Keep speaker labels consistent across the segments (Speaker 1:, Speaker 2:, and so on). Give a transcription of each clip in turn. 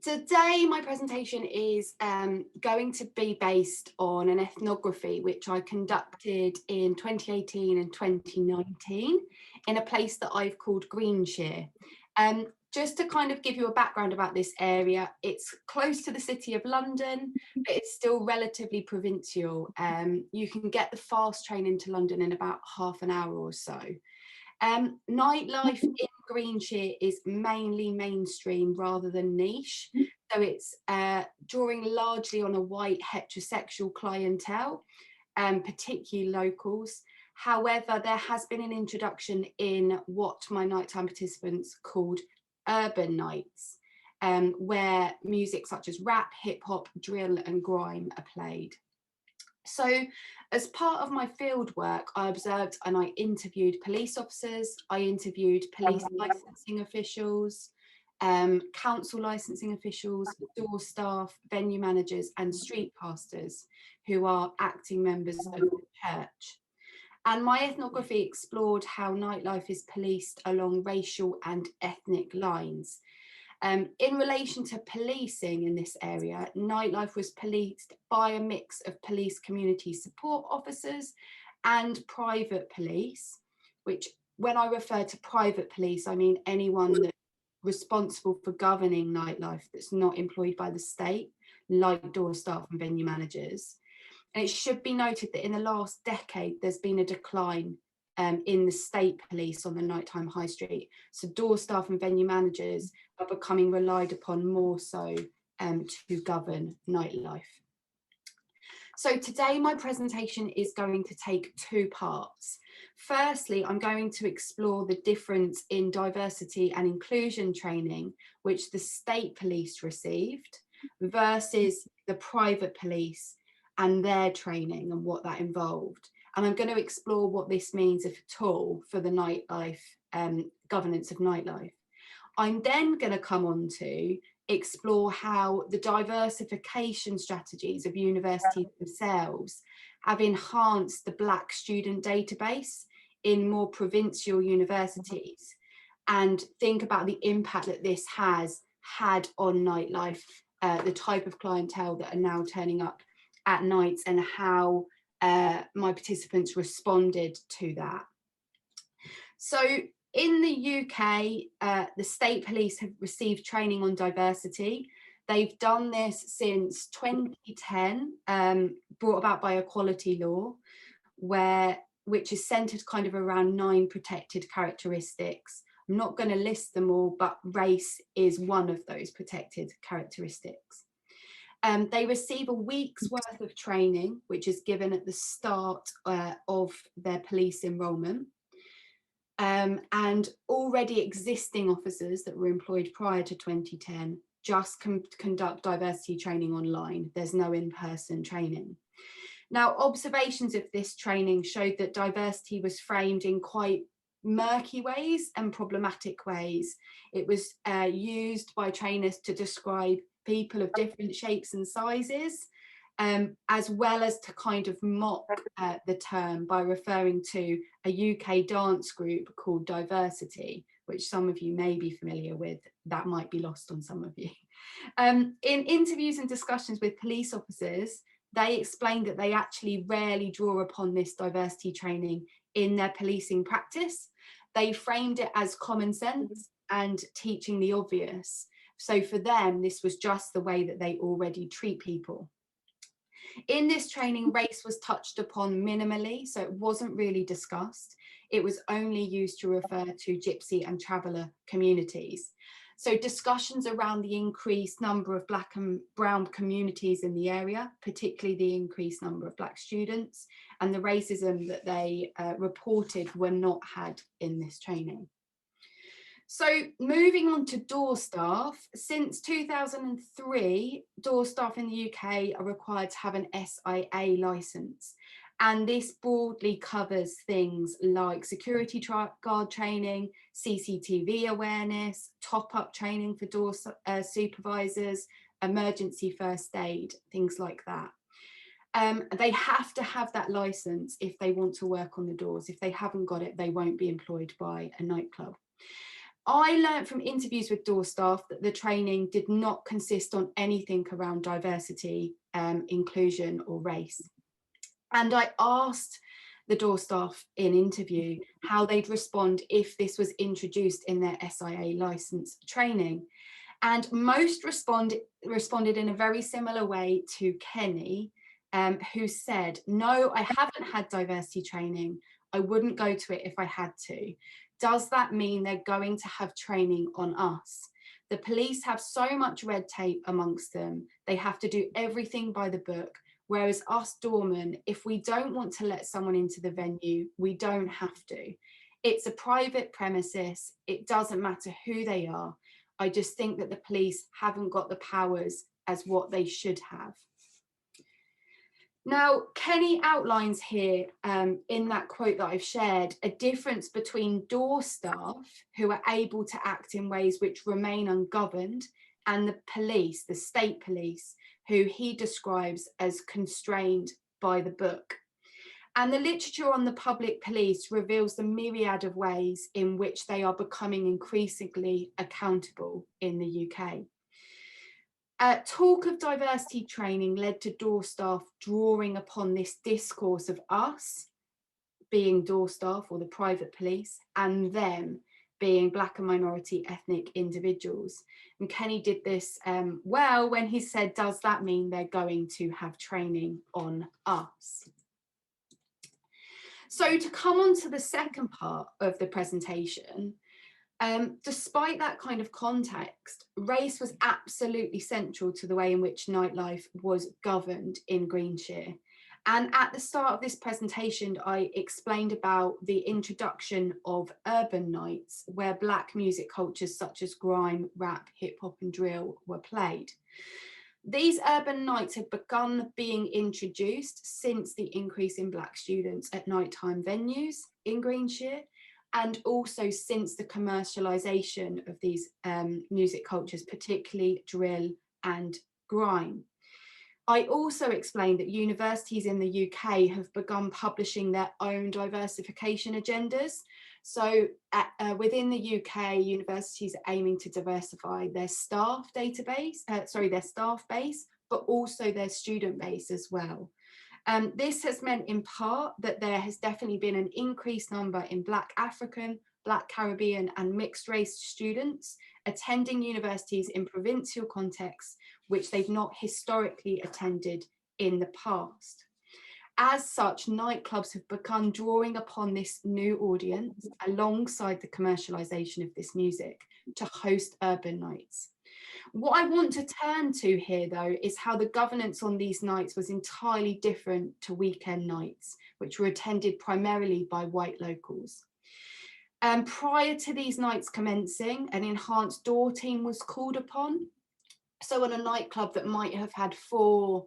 Speaker 1: Today, my presentation is going to be based on an ethnography which I conducted in 2018 and 2019 in a place that I've called Greenshire. Just to kind of give you a background about this area, it's close to the city of London, but it's still relatively provincial. You can get the fast train into London in about half an hour or so. Nightlife in Greenshire is mainly mainstream rather than niche. So it's drawing largely on a white heterosexual clientele, particularly locals. However, there has been an introduction in what my nighttime participants called urban nights, where music such as rap, hip hop, drill and grime are played. So as part of my field work, I observed and I interviewed police officers, I interviewed police licensing officials, council licensing officials, door staff, venue managers and street pastors who are acting members of the church. And my ethnography explored how nightlife is policed along racial and ethnic lines. In relation to policing in this area, nightlife was policed by a mix of police community support officers and private police, which when I refer to private police, I mean anyone that's responsible for governing nightlife that's not employed by the state, like door staff and venue managers. And it should be noted that in the last decade, there's been a decline in the state police on the nighttime high street. So door staff and venue managers are becoming relied upon more so to govern nightlife. So today my presentation is going to take two parts. Firstly, I'm going to explore the difference in diversity and inclusion training which the state police received versus the private police and their training and what that involved. And I'm going to explore what this means, if at all, for the nightlife, governance of nightlife. I'm then going to come on to explore how the diversification strategies of universities themselves have enhanced the Black student database in more provincial universities, and think about the impact that this has had on nightlife, the type of clientele that are now turning up at nights and how my participants responded to that. So in the UK, the state police have received training on diversity. They've done this since 2010, brought about by equality law, which is centered kind of around 9 protected characteristics. I'm not going to list them all, but race is one of those protected characteristics. They receive a week's worth of training, which is given at the start of their police enrolment. And already existing officers that were employed prior to 2010 just conduct diversity training online. There's no in-person training. Now, observations of this training showed that diversity was framed in quite murky ways and problematic ways. It was used by trainers to describe people of different shapes and sizes, as well as to kind of mock the term by referring to a UK dance group called Diversity, which some of you may be familiar with. That might be lost on some of you. In interviews and discussions with police officers, they explained that they actually rarely draw upon this diversity training in their policing practice. They framed it as common sense and teaching the obvious. So for them, this was just the way that they already treat people. In this training, race was touched upon minimally, so it wasn't really discussed. It was only used to refer to gypsy and traveller communities. So discussions around the increased number of Black and brown communities in the area, particularly the increased number of Black students, and the racism that they reported were not had in this training. So moving on to door staff, since 2003, door staff in the UK are required to have an SIA licence. And this broadly covers things like security guard training, CCTV awareness, top-up training for door supervisors, emergency first aid, things like that. They have to have that licence if they want to work on the doors. If they haven't got it, they won't be employed by a nightclub. I learned from interviews with door staff that the training did not consist on anything around diversity, inclusion or race. And I asked the door staff in interview how they'd respond if this was introduced in their SIA license training. And most responded in a very similar way to Kenny, who said, no, I haven't had diversity training. I wouldn't go to it if I had to. Does that mean they're going to have training on us? The police have so much red tape amongst them. They have to do everything by the book. Whereas us doormen, if we don't want to let someone into the venue, we don't have to. It's a private premises. It doesn't matter who they are. I just think that the police haven't got the powers as what they should have. Now, Kenny outlines here in that quote that I've shared, a difference between door staff who are able to act in ways which remain ungoverned and the police, the state police, who he describes as constrained by the book. And the literature on the public police reveals the myriad of ways in which they are becoming increasingly accountable in the UK. Talk of diversity training led to door staff drawing upon this discourse of us being door staff or the private police and them being Black and minority ethnic individuals. And Kenny did this well when he said, does that mean they're going to have training on us? So to come on to the second part of the presentation, despite that kind of context, race was absolutely central to the way in which nightlife was governed in Greenshire. And at the start of this presentation, I explained about the introduction of urban nights, where Black music cultures such as grime, rap, hip hop and drill were played. These urban nights had begun being introduced since the increase in Black students at nighttime venues in Greenshire, and also since the commercialisation of these music cultures, particularly drill and grime. I also explained that universities in the UK have begun publishing their own diversification agendas. So within the UK, universities are aiming to diversify their staff database, their staff base, but also their student base as well. This has meant in part that there has definitely been an increased number in Black African, Black Caribbean and mixed race students attending universities in provincial contexts, which they've not historically attended in the past. As such, nightclubs have begun drawing upon this new audience alongside the commercialisation of this music to host urban nights. What I want to turn to here, though, is how the governance on these nights was entirely different to weekend nights, which were attended primarily by white locals. Prior to these nights commencing, an enhanced door team was called upon. So on a nightclub that might have had 4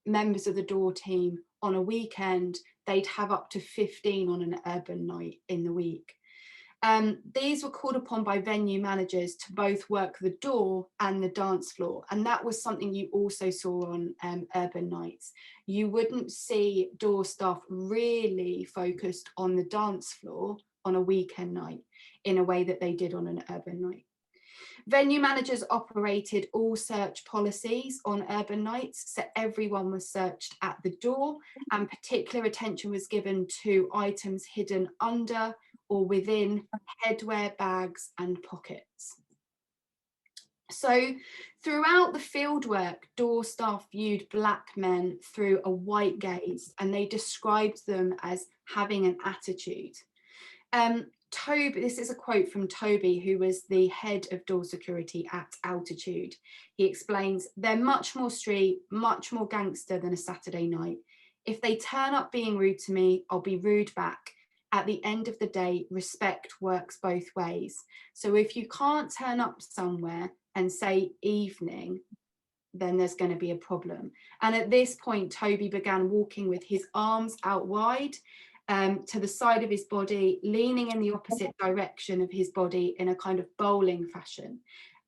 Speaker 1: members of the door team on a weekend, they'd have up to 15 on an urban night in the week. These were called upon by venue managers to both work the door and the dance floor. And that was something you also saw on urban nights. You wouldn't see door staff really focused on the dance floor on a weekend night in a way that they did on an urban night. Venue managers operated all search policies on urban nights, so everyone was searched at the door, and particular attention was given to items hidden under or within headwear, bags and pockets. So throughout the fieldwork, door staff viewed Black men through a white gaze, and they described them as having an attitude. Toby, this is a quote from Toby, who was the head of door security at Altitude. He explains, they're much more street, much more gangster than a Saturday night. If they turn up being rude to me, I'll be rude back. At the end of the day, respect works both ways. So if you can't turn up somewhere and say evening, then there's going to be a problem. And at this point, Toby began walking with his arms out wide, to the side of his body, leaning in the opposite direction of his body in a kind of bowling fashion,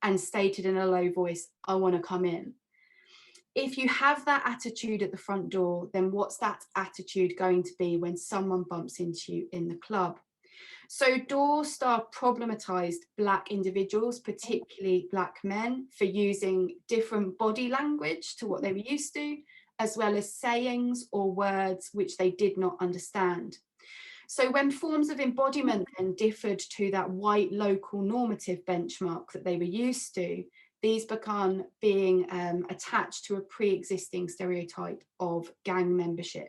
Speaker 1: and stated in a low voice, I want to come in. If you have that attitude at the front door, then what's that attitude going to be when someone bumps into you in the club? So Door staff problematized Black individuals, particularly Black men, for using different body language to what they were used to, as well as sayings or words which they did not understand. So when forms of embodiment then differed to that white local normative benchmark that they were used to, these began being attached to a pre-existing stereotype of gang membership,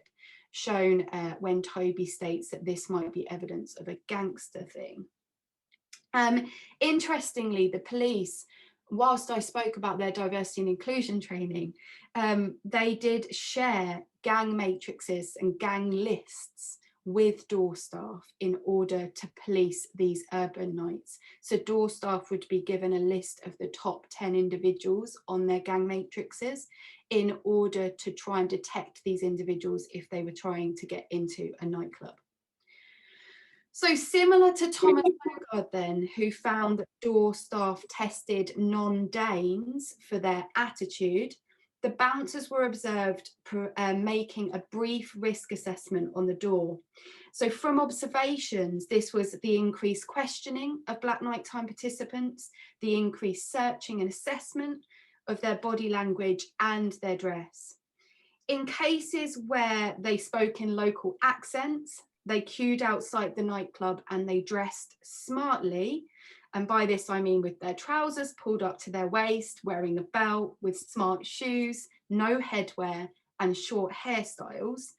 Speaker 1: shown when Toby states that this might be evidence of a gangster thing. Interestingly, the police, whilst I spoke about their diversity and inclusion training, they did share gang matrices and gang lists with Door staff in order to police these urban nights. So Door staff would be given a list of the top 10 individuals on their gang matrices in order to try and detect these individuals if they were trying to get into a nightclub. So similar to Thomas Bogard then, who found that Door staff tested non-Danes for their attitude, the bouncers were observed making a brief risk assessment on the door. So from observations, this was the increased questioning of Black nighttime participants, the increased searching and assessment of their body language and their dress. In cases where they spoke in local accents, they queued outside the nightclub and they dressed smartly. And by this, I mean with their trousers pulled up to their waist, wearing a belt, with smart shoes, no headwear, and short hairstyles.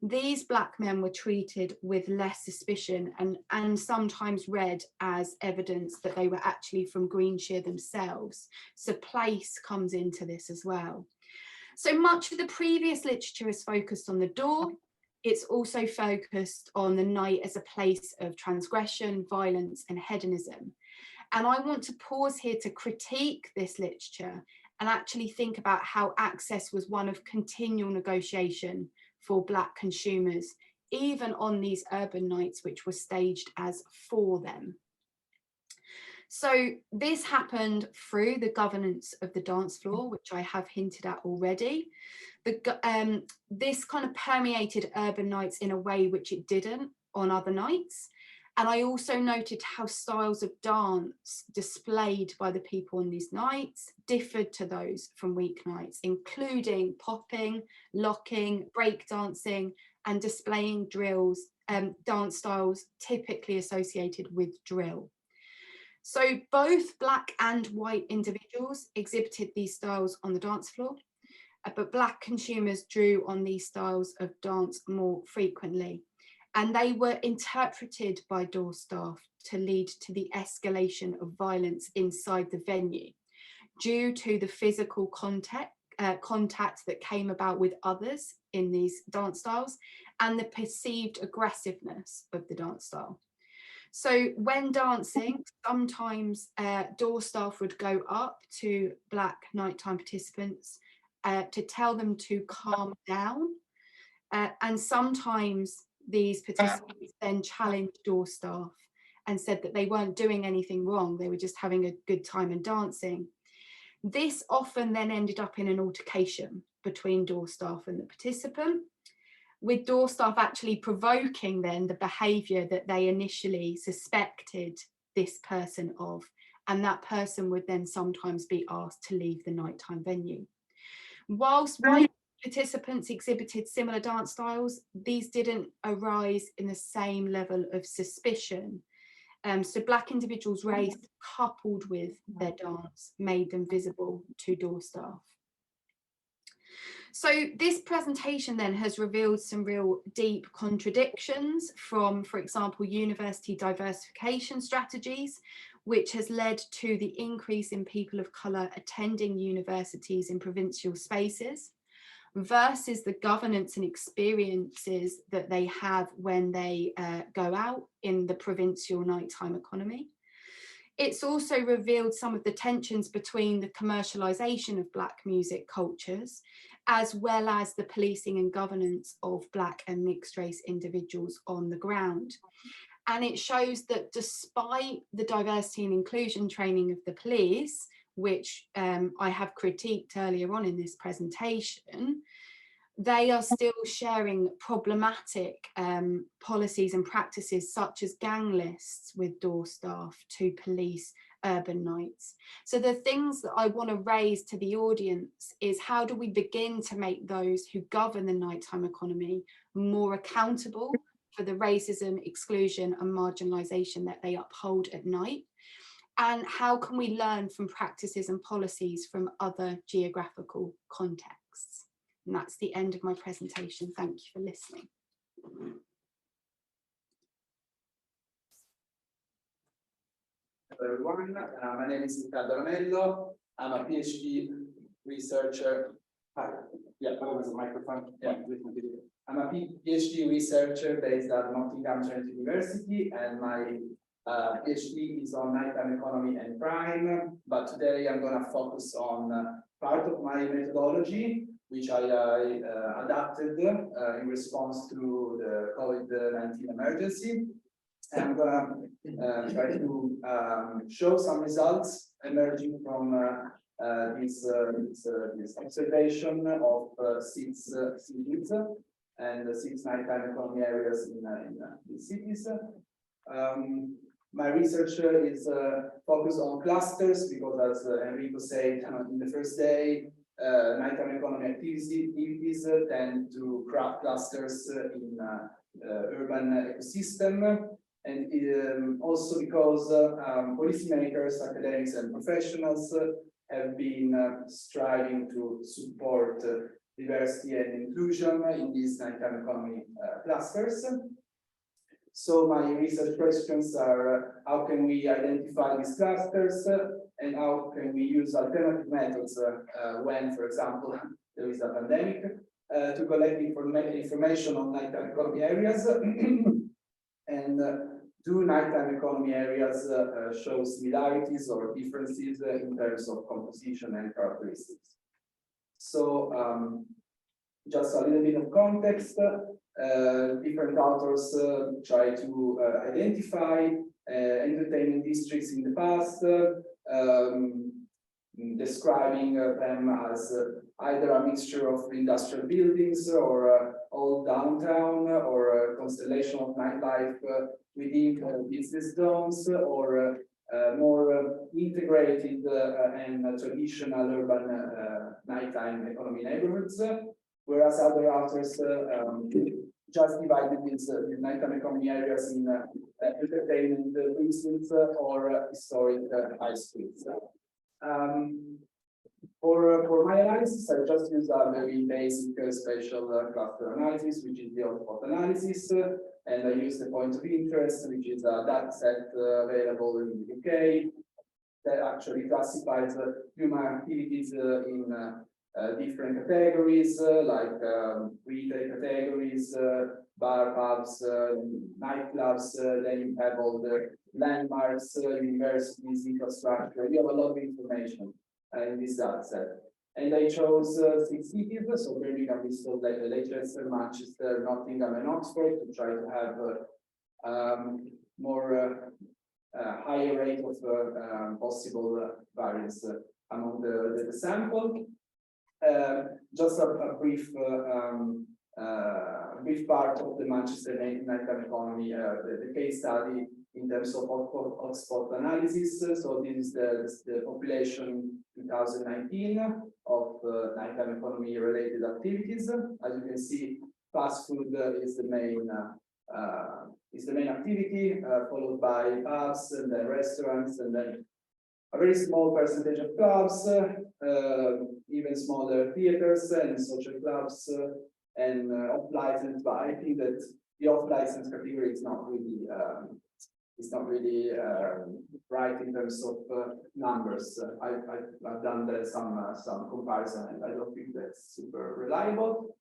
Speaker 1: These Black men were treated with less suspicion and sometimes read as evidence that they were actually from Greenshire themselves. So place comes into this as well. So much of the previous literature is focused on the door. It's also focused on the night as a place of transgression, violence, and hedonism. And I want to pause here to critique this literature and actually think about how access was one of continual negotiation for Black consumers, even on these urban nights, which were staged as for them. So this happened through the governance of the dance floor, which I have hinted at already. This kind of permeated urban nights in a way which it didn't on other nights. And I also noted how styles of dance displayed by the people on these nights differed to those from weeknights, including popping, locking, breakdancing, and displaying drills, dance styles typically associated with drill. So both Black and white individuals exhibited these styles on the dance floor, but Black consumers drew on these styles of dance more frequently. And they were interpreted by Door staff to lead to the escalation of violence inside the venue due to the physical contact that came about with others in these dance styles and the perceived aggressiveness of the dance style. So when dancing, sometimes Door staff would go up to Black nighttime participants to tell them to calm down. And sometimes these participants then challenged Door staff and said that they weren't doing anything wrong, they were just having a good time and dancing. This often then ended up in an altercation between Door staff and the participant, with Door staff actually provoking then the behaviour that they initially suspected this person of, and that person would then sometimes be asked to leave the nighttime venue. Whilst white participants exhibited similar dance styles, these didn't arise in the same level of suspicion. So Black individuals' race coupled with their dance made them visible to Door staff. So this presentation then has revealed some real deep contradictions from, for example, university diversification strategies, which has led to the increase in people of colour attending universities in provincial spaces, versus the governance and experiences that they have when they go out in the provincial nighttime economy. It's also revealed some of the tensions between the commercialisation of Black music cultures, as well as the policing and governance of Black and mixed race individuals on the ground. And it shows that despite the diversity and inclusion training of the police, which I have critiqued earlier on in this presentation, they are still sharing problematic policies and practices such as gang lists with door staff to police urban nights. So the things that I want to raise to the audience is, how do we begin to make those who govern the nighttime economy more accountable for the racism, exclusion and marginalisation that they uphold at night? And how can we learn from practices and policies from other geographical contexts? And that's the end of my presentation. Thank you for listening.
Speaker 2: Hello everyone, my name is Riccardo Ramello. I'm a PhD researcher. Hi. Yeah, there was a microphone. Yeah. I'm a PhD researcher based at Nottingham Trent University, and my PhD is on nighttime economy and crime. But today I'm going to focus on part of my methodology, which I adapted in response to the COVID-19 emergency. And I'm going to try to show some results emerging from this observation of 6 cities and 6 nighttime economy areas in these cities. My research is focused on clusters because, as Enrico said, in the first day, nighttime economy activities tend to craft clusters in urban ecosystem. And also because policymakers, academics and professionals have been striving to support diversity and inclusion in these nighttime economy clusters. So my research questions are, how can we identify these clusters and how can we use alternative methods when, for example, there is a pandemic to collect information on nighttime economy areas and do nighttime economy areas show similarities or differences in terms of composition and characteristics? So just a little bit of context. Different authors try to identify entertainment districts in the past, describing them as either a mixture of industrial buildings or old downtown, or a constellation of nightlife within business zones, or more integrated and traditional urban nighttime economy neighborhoods, whereas other authors just divided these nighttime economy areas in entertainment precincts or historic high streets. For my analysis, I just use a very basic spatial cluster analysis, which is the hotspot analysis, and I use the point of interest, which is a data set available in the UK that actually classifies human activities in different categories, like retail categories, bar, pubs, nightclubs. Then you have all the landmarks, universities, infrastructure. You have a lot of information in this data set. And I chose 6 cities, so Birmingham, Bristol, Leicester, Manchester, Nottingham, and Oxford, to try to have more higher rate of possible variance among the sample. Just a brief part of the Manchester nighttime economy, the case study in terms of hotspot analysis. So this is the population 2019 of nighttime economy related activities. As you can see, fast food is the main activity, followed by pubs and then restaurants, and then a very small percentage of clubs, even smaller theaters and social clubs, and off-license. But I think that the off-license category is not really right in terms of numbers. I've done some comparison, and I don't think that's super reliable.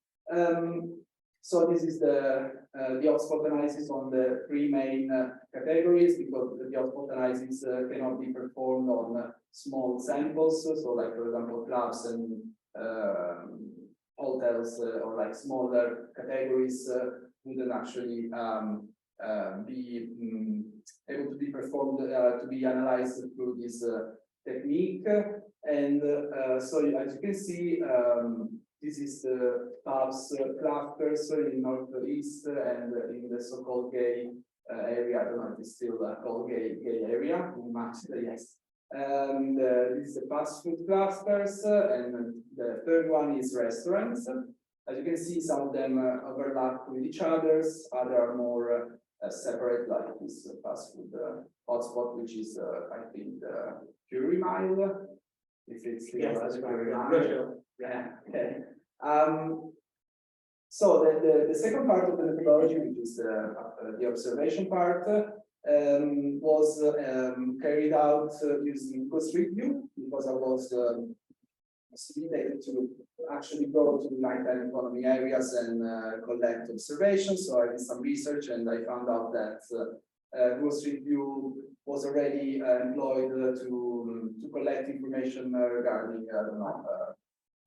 Speaker 2: So this is the hotspot analysis on the 3 main categories, because the hotspot analysis cannot be performed on small samples. So, like for example, clubs and hotels or like smaller categories wouldn't actually be able to be performed to be analyzed through this technique. And so, as you can see, this is the pubs clusters in northeast and in the so-called gay area. I don't know if it's still called gay area. Yes. And this is the fast food clusters, and the third one is restaurants. As you can see, some of them overlap with each others. Others are more separate, like this fast food hotspot, which is, I think, the Curie Mile. If it's still
Speaker 3: Yes,
Speaker 2: Curie
Speaker 3: right.
Speaker 2: Mile. Yeah. Okay. So the second part of the methodology, which is the observation part, was carried out using Google Street View, because I was facilitated to actually go to nighttime economy areas and collect observations. So I did some research and I found out that Google Street View was already employed to collect information regarding, I don't know,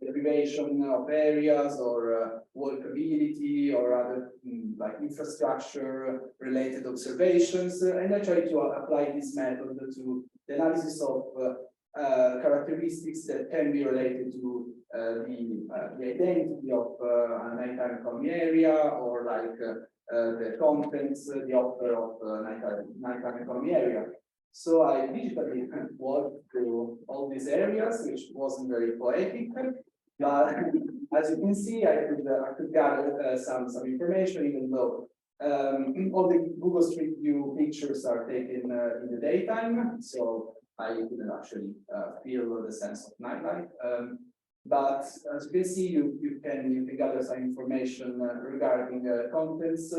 Speaker 2: deprivation of areas or walkability or other like infrastructure related observations, and I try to apply this method to the analysis of characteristics that can be related to the identity of a nighttime economy area, or like the contents, the offer of nighttime economy area. So I digitally walked through all these areas, which wasn't very poetic, but as you can see, I could gather some information, even though all the Google Street View pictures are taken in the daytime, so I couldn't actually feel the sense of nightlife. But as you can see, you can gather some information regarding contents.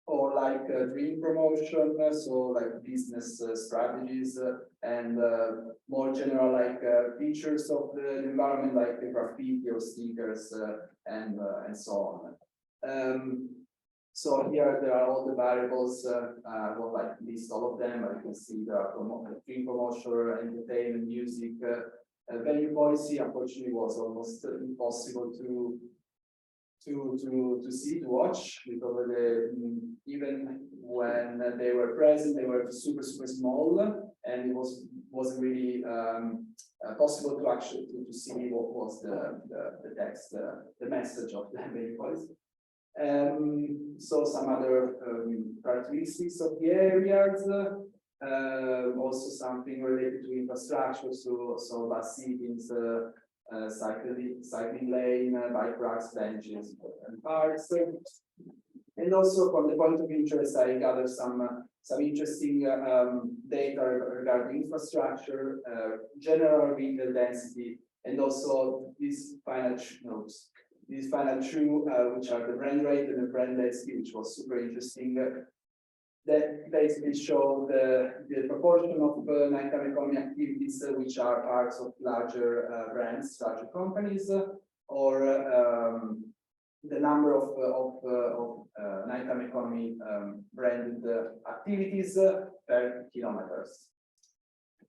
Speaker 2: Or like dream promotion, so like business strategies and more general like features of the environment, like the graffiti or stickers and so on. So here there are all the variables. I will like list all of them. But you can see there are dream promotion, entertainment, music, venue policy. Unfortunately, was almost impossible to watch, because even when they were present, they were super small, and it wasn't really possible to actually to see what was the text, the message of the venue policy. So some other characteristics of the areas, also something related to infrastructure, so bus seatings, cycling lane, bike racks, benches, and parks. And also from the point of interest, I gathered some interesting data regarding infrastructure, general vehicle density, and also these final notes. These final two, which are the brand rate and the brand density, which was super interesting. That basically show the proportion of nighttime economy activities which are parts of larger brands, larger companies, or the number of nighttime economy branded activities per kilometers.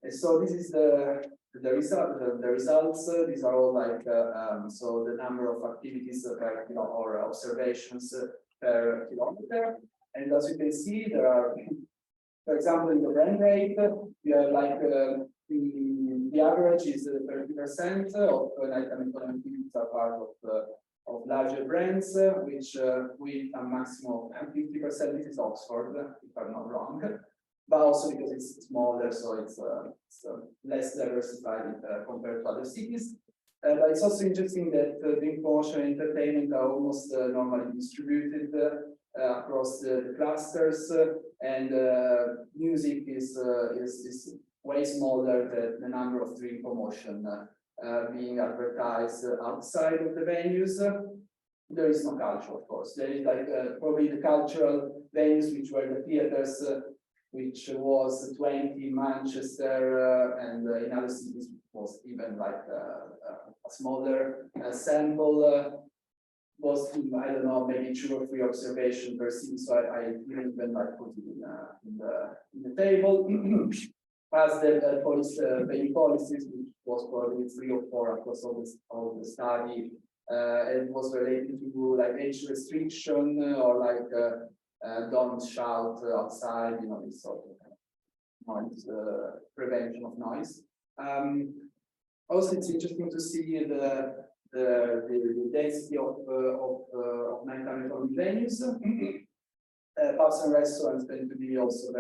Speaker 2: And so this is the results. These are all like so the number of activities per or observations per kilometer. And as you can see, there are, for example, in the brand rate, you have like the average is 30% of nighttime economy activities are part of larger brands, which with a maximum of 50%. This is Oxford, if I'm not wrong, but also because it's smaller, so it's less diversified compared to other cities. But it's also interesting that the promotion and entertainment are almost normally distributed across the clusters, and music is way smaller than the number of dream promotion being advertised outside of the venues. There is no culture, of course. There is like probably the cultural venues, which were the theaters, which was 20 in Manchester, and in other cities was even like a smaller sample. Was, I don't know, maybe 2 or 3 observations per scene, so I didn't even like put it in the table. As the venue policies, which was probably 3 or 4 across all the study, it was related to like age restriction or like don't shout outside, you know, this sort of noise, prevention of noise. Also, it's interesting to see the density of nighttime economic venues. Pubs and restaurants tend to be also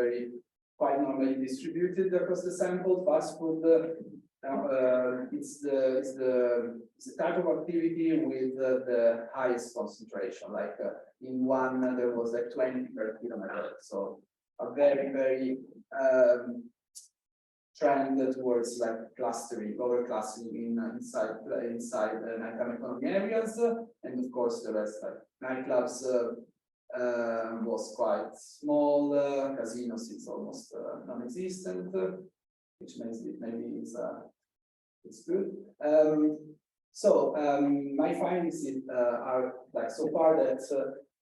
Speaker 2: quite normally distributed across the sample. Fast food, it's the type of activity with the highest concentration. Like in one, there was like 20 per kilometer. So a very trend towards like clustering, over clustering inside nighttime economy areas, and of course the rest, like nightclubs, was quite small. Casinos, it's almost non-existent, which makes it maybe it's good. My findings are like so far that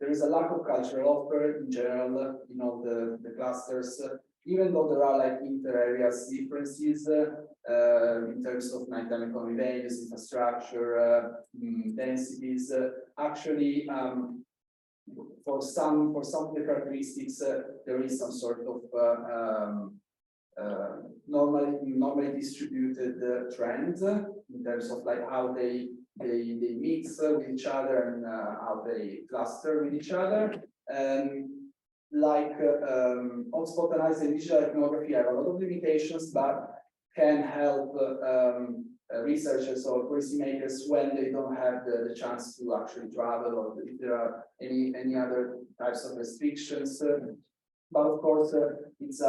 Speaker 2: there is a lack of cultural offer in general in all the clusters. Even though there are like inter-areas differences in terms of nighttime economy venues, infrastructure, densities, actually for some of the characteristics there is some sort of normally distributed trend in terms of like how they mix with each other and how they cluster with each other. Like hotspot analysis and digital ethnography have a lot of limitations, but can help researchers or policymakers when they don't have the chance to actually travel, or if there are any other types of restrictions. But of course, it's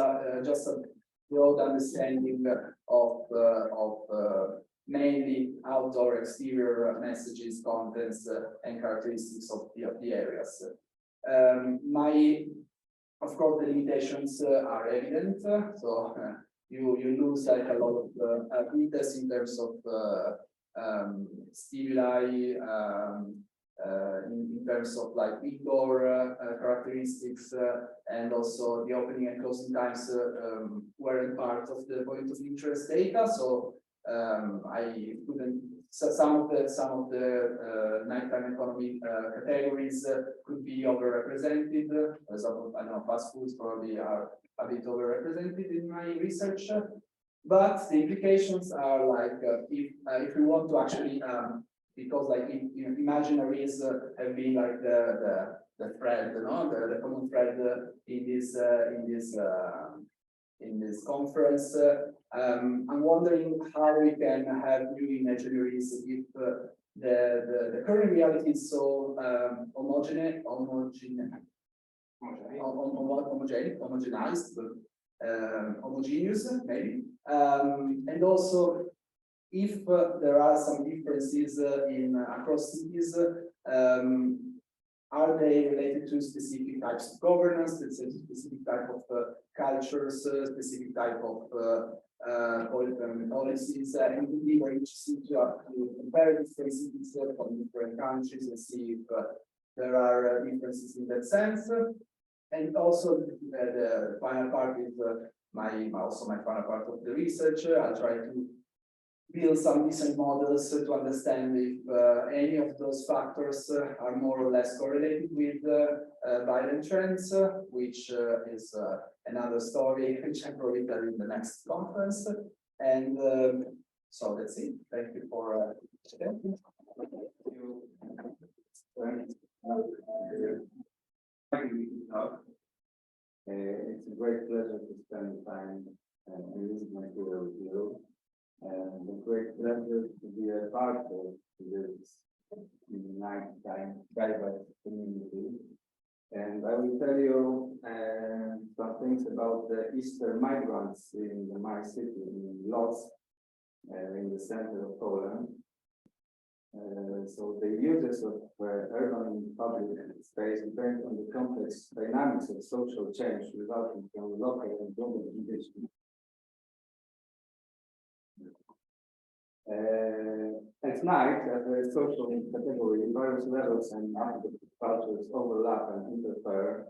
Speaker 2: just a broad understanding of mainly outdoor exterior messages, contents, and characteristics of the areas. Of course, the limitations are evident. So you lose like a lot of details in terms of stimuli, in terms of like indoor characteristics, and also the opening and closing times weren't part of the point of interest data. So I couldn't. So some of the nighttime economy categories could be overrepresented. For example, I don't know, fast foods probably are a bit overrepresented in my research. But the implications are like if we want to actually because like imaginaries have been like the thread, the common thread in this conference. I'm wondering how we can have new imaginaries if the current reality is so homogenized, homogeneous, maybe, and also if there are some differences across cities. Are they related to specific types of governance, specific type of cultures, specific type of policies? And it would be very interesting to compare different cities from different countries and see if there are differences in that sense. And also the final part is my final part of the research. I'll try to build some decent models to understand if any of those factors are more or less correlated with violent trends, which is another story which I probably tell in the next conference. And so that's it. Thank you for
Speaker 3: it's a great pleasure to spend time and use my career with you. And a great pleasure to be a part of this nighttime private community. And I will tell you some things about the Easter migrants in my city, in Lodz, in the center of Poland. So the uses of urban public space depend on the complex dynamics of social change resulting from local and global conditions. At night, as a social category, various levels and cultures overlap and interfere.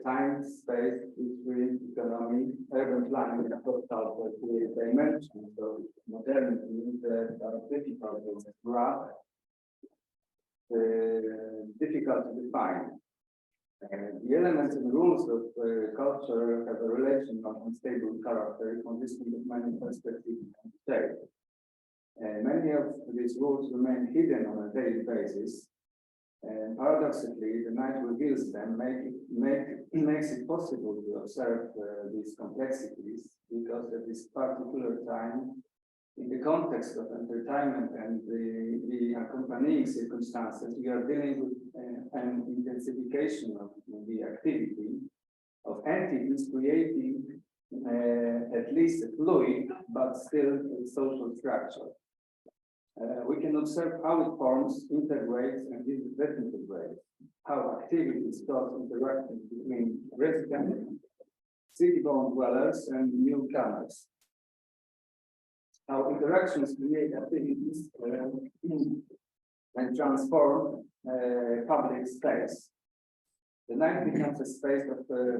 Speaker 3: Time, space, history, economy, urban planning, and culture create dimensions of modernity that are difficult to grasp, difficult to define. The elements and rules of culture have a relation of unstable character consisting of many perspectives and states. Many of these routes remain hidden on a daily basis, and paradoxically, the night reveals them, makes it possible to observe these complexities, because at this particular time, in the context of entertainment and the accompanying circumstances, we are dealing with an intensification of the activity of entities creating at least a fluid but still a social structure. We can observe how it forms, integrates, and disintegrates, how activities cause interaction between residents, city-born dwellers, and newcomers. How interactions create activities and transform public space. The night becomes a space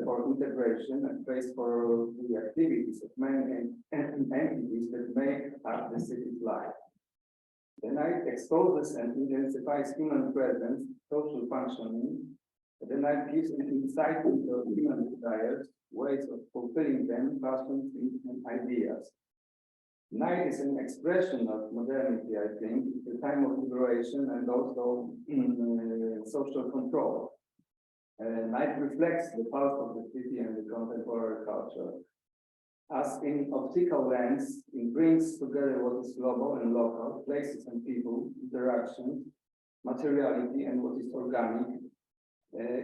Speaker 3: for integration, a space for the activities of many entities that make up the city's life. The night exposes and intensifies human presence, social functioning. The night gives an insight into human desires, ways of fulfilling them, passions, and ideas. Night is an expression of modernity, I think. It's a time of liberation and also social control. Night reflects the pulse of the city and the contemporary culture. As in optical lens, it brings together what is global and local, places and people, interactions, materiality, and what is organic.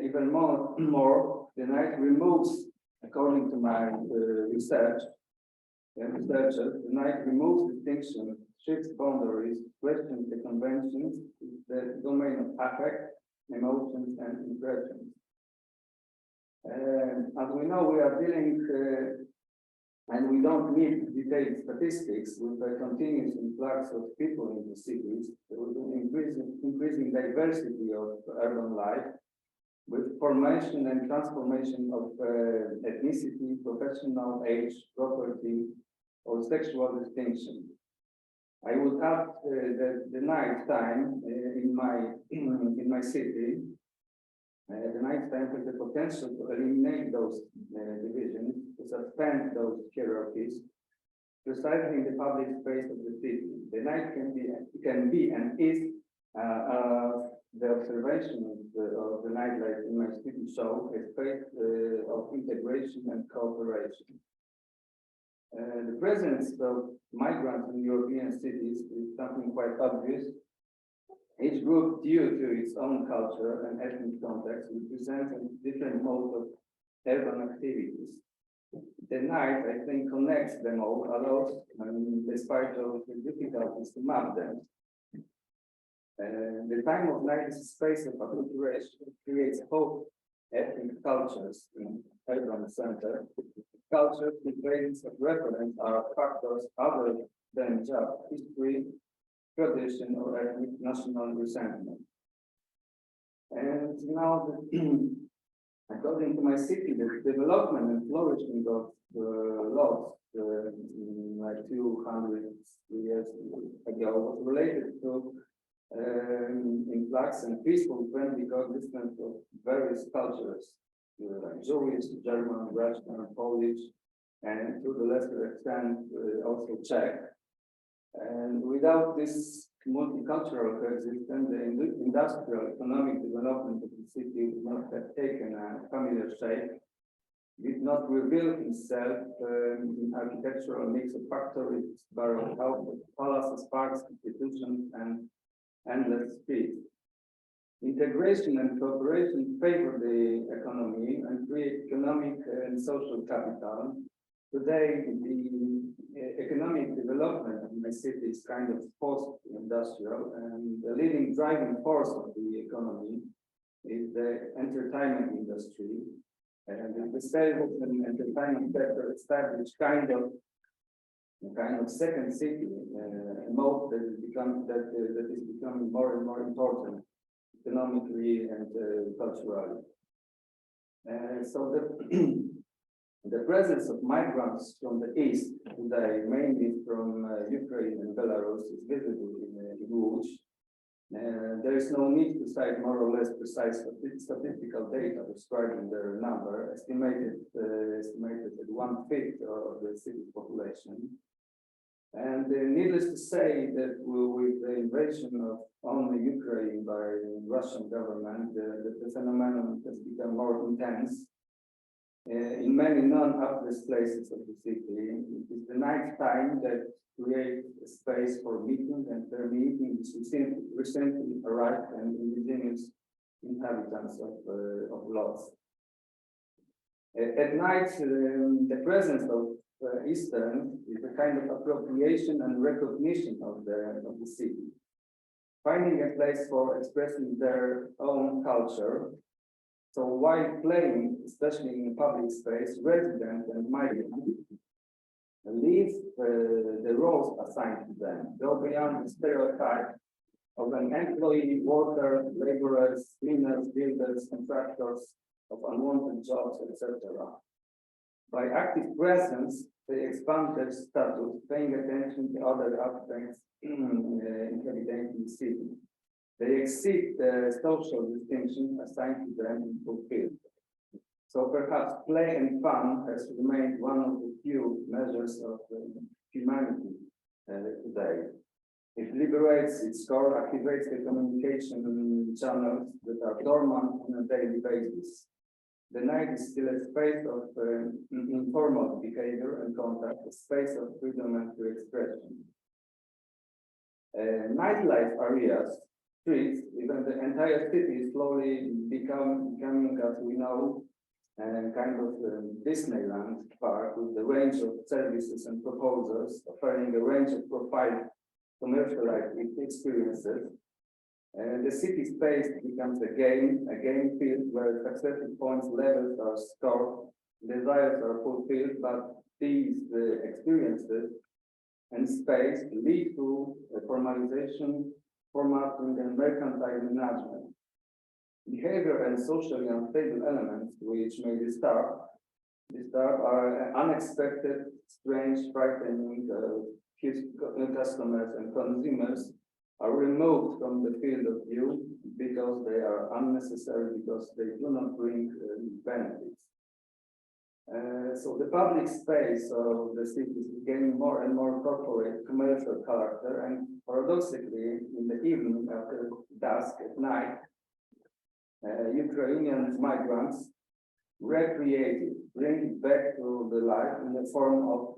Speaker 3: Even more, the night removes, according to my researchers, the night removes distinction, shifts boundaries, questions the conventions, the domain of affect, emotions, and impressions. As we know, we are dealing, and we don't need detailed statistics, with a continuous influx of people in the cities, with an increasing diversity of urban life, with formation and transformation of ethnicity, professional age, property, or sexual distinction. I would add that the night time in my city, the night time has the potential to eliminate those divisions, to suspend those hierarchies, precisely in the public space of the city. The night can be and is the observation of the nightlife in my city show a space of integration and cooperation. The presence of migrants in European cities is something quite obvious. Each group, due to its own culture and ethnic context, represents different modes of urban activities. The night, I think, connects them all, allows, despite of the difficulties, to map them. The time of night is a space of acculturation, creates whole ethnic cultures in urban center. Cultures with bases of reference are factors other than just history, tradition, or ethnic national resentment. And now, according to my city, the development and flourishing of Lodz, like 200 years ago, was related to influx and peaceful friendly coexistence of various cultures, like Jewish, German, Russian, Polish, and to the lesser extent also Czech. And without this multicultural coexistence, the industrial economic development of the city would not have taken a familiar shape, did not reveal itself in architectural mix of factories, baroque houses, palaces, parks, institutions, and endless streets. Integration and cooperation favor the economy and create economic and social capital. Today, the economic development of my city is kind of post-industrial, and the leading driving force of the economy is the entertainment industry. And the sales and entertainment sector established kind of second city, a mode that is becoming more and more important economically and culturally. So the presence of migrants from the east today, mainly from Ukraine and Belarus, is visible in Lodz. There is no need to cite more or less precise statistical data describing their number, estimated at 1/5 of the city's population. And needless to say that with the invasion of only Ukraine by the Russian government, the phenomenon has become more intense. In many non-obvious places of the city, it is the night time that creates a space for meeting, and their meeting is recently arrived and indigenous inhabitants of Lodz. At night, the presence of Eastern is a kind of appropriation and recognition of the city, finding a place for expressing their own culture. So while playing, especially in public space, residents and migrants leave the roles assigned to them, go beyond the stereotype of an employee, worker, laborers, cleaners, builders, contractors, of unwanted jobs, etc. By active presence, they expand their status, paying attention to other aspects inhabiting the city. They exceed the social distinction assigned to them and fulfilled. So perhaps play and fun has remained one of the few measures of humanity today. It liberates its core, activates the communication channels that are dormant on a daily basis. The night is still a space of informal behavior and contact, a space of freedom and free expression. Nightlife areas, streets, even the entire city slowly becoming, as we know, kind of Disneyland park with the range of services and proposals, offering a range of profile commercialized experiences. The city space becomes a game field where successive points levels are scored, desires are fulfilled, but these experiences and space lead to formalization, formatting, and mercantile management. Behavior and socially unstable elements which may disturb are unexpected, strange, frightening customers and consumers are removed from the field of view because they are unnecessary, because they do not bring benefits. So the public space of the city is gaining more and more corporate commercial character, and paradoxically, in the evening after dusk at night, Ukrainian migrants recreate it, bring it back to the life in the form of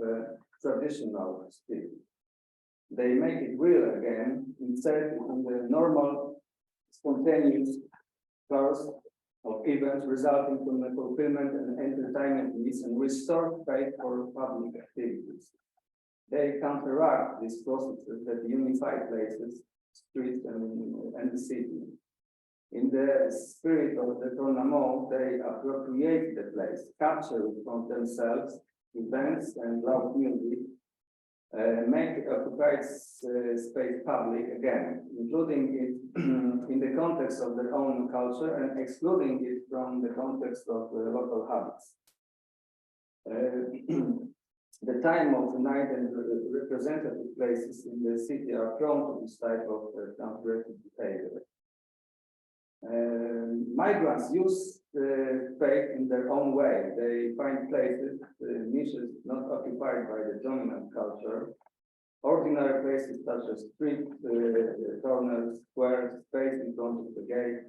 Speaker 3: traditional street. They make it real again, insert it in the normal, spontaneous course of events resulting from the fulfillment and entertainment needs, and restore faith for public activities. They counteract these processes that unify places, streets, and the city. In the spirit of the tournament, they appropriate the place, capture it from themselves, events and loud music, make occupied space public again, including it in the context of their own culture and excluding it from the context of local habits. The time of the night and representative places in the city are prone to this type of transgressive behavior. Migrants use faith in their own way. They find places, niches not occupied by the dominant culture, ordinary places such as streets, corners, squares, space in front of the gate,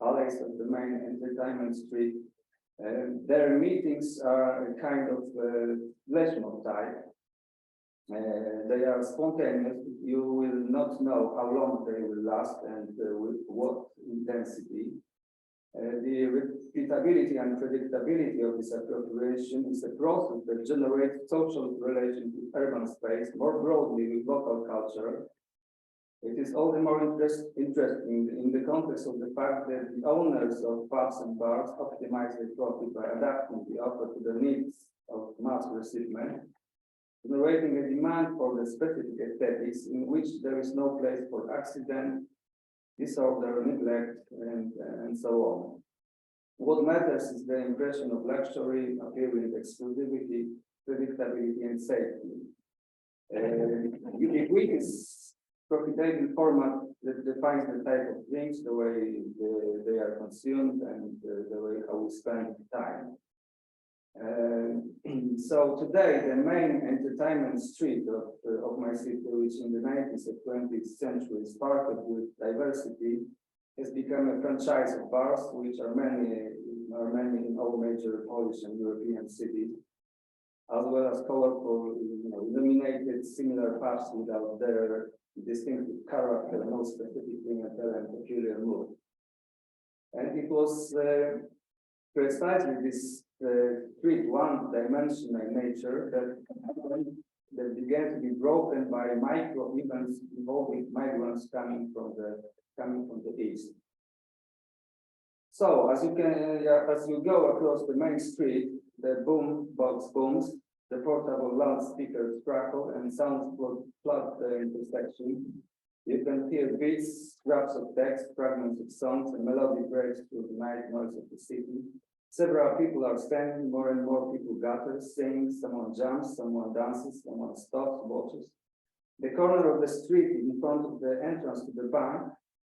Speaker 3: alleys of the main entertainment street. Their meetings are a kind of flash mob type. They are spontaneous. You will not know how long they will last and with what intensity. The repeatability and predictability of this appropriation is a process that generates social relations with urban space, more broadly with local culture. It is all the more interesting in the context of the fact that the owners of pubs and bars optimize their profit by adapting the offer to the needs of mass recipient, generating a demand for the specific aesthetics in which there is no place for accident, disorder, neglect, and so on. What matters is the impression of luxury, appearing exclusivity, predictability, and safety. Ubiquitous, profitable format that defines the type of drinks, the way they are consumed, and the way how we spend time. So today, the main entertainment street of my city, which in the 19th and 20th century started with diversity, has become a franchise of bars, which are many in all major Polish and European cities, as well as colorful, illuminated similar pubs without their distinctive character, no specific clientele and peculiar mood. And it was precisely this street one-dimensional nature that began to be broken by micro events involving migrants coming from the east. So as you go across the main street, the boom box booms, the portable loudspeakers crackle, and sounds flood the intersection. You can hear beats, scraps of text, fragments of songs, and melody breaks through the night noise of the city. Several people are standing, more and more people gather, sing, someone jumps, someone dances, someone stops, watches. The corner of the street in front of the entrance to the bank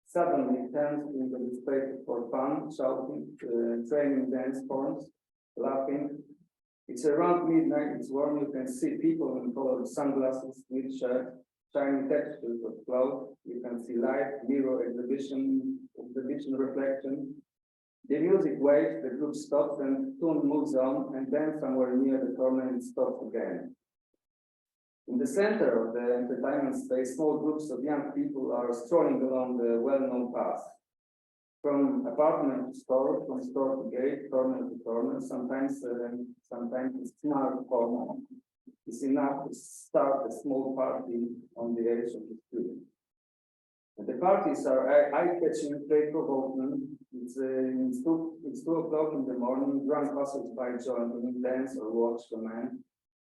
Speaker 3: suddenly turns into a space for fun, shouting, training dance forms, laughing. It's around midnight, it's warm, you can see people in colored sunglasses, with shirts, shiny textures of clothes. You can see light, mirror, exhibition reflection. The music waits, the group stops, and tune moves on, and then somewhere near the corner it stops again. In the center of the entertainment space, small groups of young people are strolling along the well-known paths. From apartment to store, from store to gate, corner to corner, sometimes it's not corner. It's enough to start a small party on the edge of the street. The parties are eye-catching, play-provoking. It's 2 o'clock in the morning, drunk passers-by join in, dance or watch the man.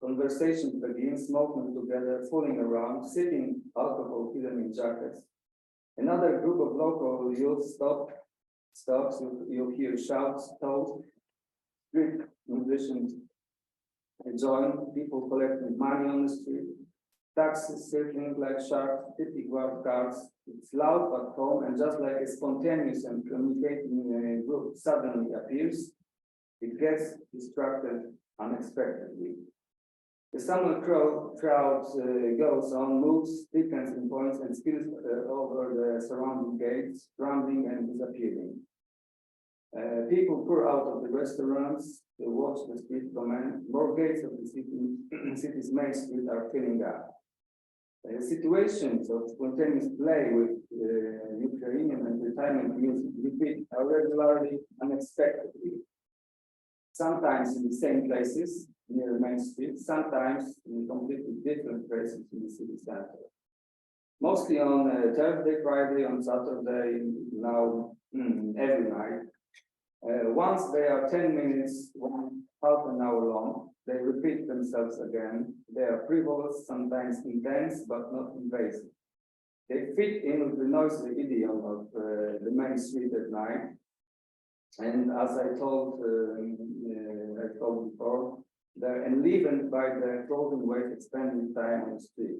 Speaker 3: Conversation begins, smoking together, fooling around, sipping alcohol hidden in jackets. Another group of local youth stops, you hear shouts, toast, street musicians join, people collecting money on the street, taxis circling like sharks, 50 guard cars. It's loud but calm, and just like a spontaneous and communicating group suddenly appears, it gets distracted unexpectedly. The summer crowd goes on, moves, thickens in points, and spills over the surrounding gates, rambling and disappearing. People pour out of the restaurants to watch the street comment. More gates of the city's main street are filling up. Situations of spontaneous play with Ukrainian entertainment music repeat regularly, unexpectedly. Sometimes in the same places near the main street, sometimes in completely different places in the city center. Mostly on Thursday, Friday, on Saturday, now every night. Once they are 10 minutes, half an hour long, they repeat themselves again. They are frivolous, sometimes intense, but not invasive. They fit in with the noisy idiom of the main street at night. And as I told before, they're enlivened by the clothing weight spending time on the street.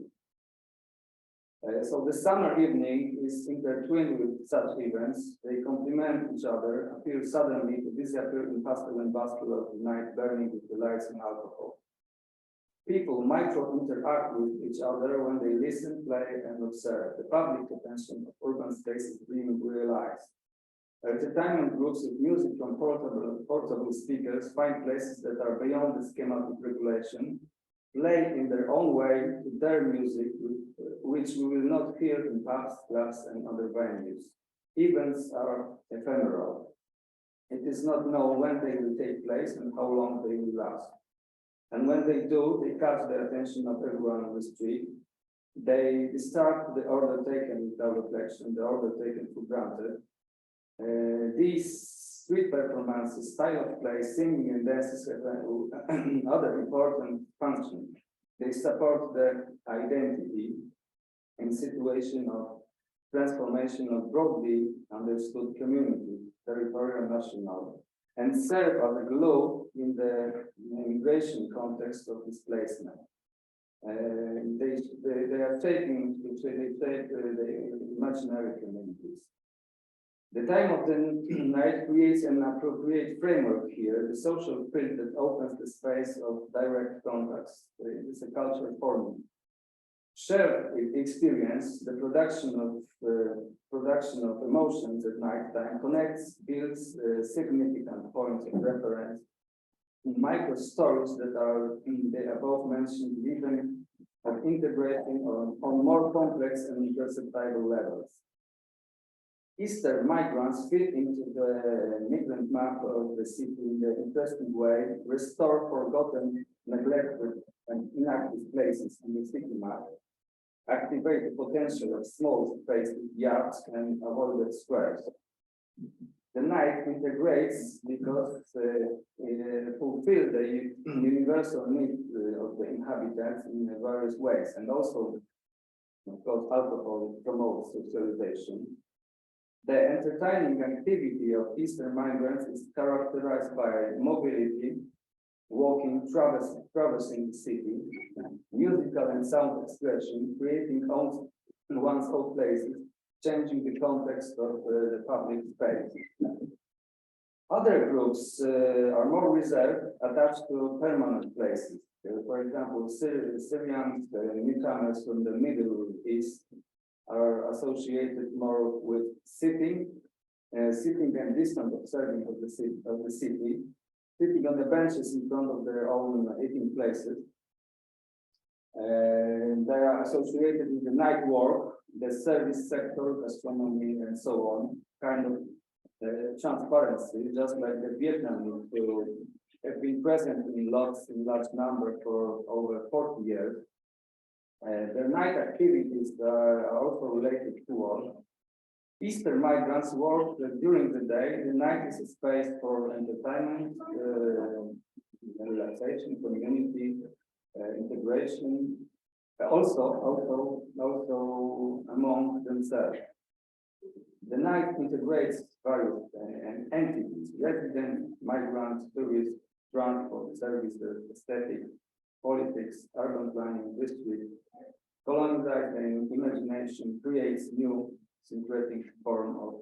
Speaker 3: So the summer evening is intertwined with such events. They complement each other, appear suddenly to disappear in hustle and bustle of the night, burning with the lights and alcohol. People micro-interact with each other when they listen, play, and observe. The public attention of urban spaces being realized. Entertainment groups with music from portable speakers find places that are beyond the schematic regulation, play in their own way to their music, which we will not hear in pubs, clubs, and other venues. Events are ephemeral. It is not known when they will take place and how long they will last. And when they do, they catch the attention of everyone on the street. They disturb the order taken without reflection, the order taken for granted. These street performances, style of play, singing and dances have other important functions. They support the identity in situation of transformation of broadly understood community, territorial, national, and serve as a glue in the immigration context of displacement. They are taking, they shape the imaginary communities. The time of the night creates an appropriate framework here, the social field that opens the space of direct contacts. It is a cultural forming. Shared experience, the production of emotions at night time connects, builds significant points of reference in micro stories that are in the above mentioned even of integrating on more complex and imperceptible levels. Eastern migrants fit into the migrant map of the city in an interesting way, restore forgotten, neglected, and inactive places in the city map, activate the potential of small spaces, yards, and avoided squares. The night integrates because fulfill the universal need of the inhabitants in various ways, and also, of course, alcohol promotes socialization. The entertaining activity of Eastern migrants is characterized by mobility, walking, traversing the city, musical and sound expression, creating one's own places, changing the context of the public space. Other groups are more reserved, attached to permanent places. For example, Syrians, newcomers from the Middle East, are associated more with sitting and distant observing of the city, sitting on the benches in front of their own eating places. They are associated with the night work, the service sector, gastronomy, and so on, kind of transparency, just like the Vietnamese who have been present in Lodz in large number for over 40 years. Their night activities are also related to all. Eastern migrants work during the day. The night is a space for entertainment, relaxation, community, integration, also among themselves. The night integrates various entities: resident, migrants, tourists, transport, services, aesthetic, politics, urban planning, district. Colonizing imagination creates new syncretic form of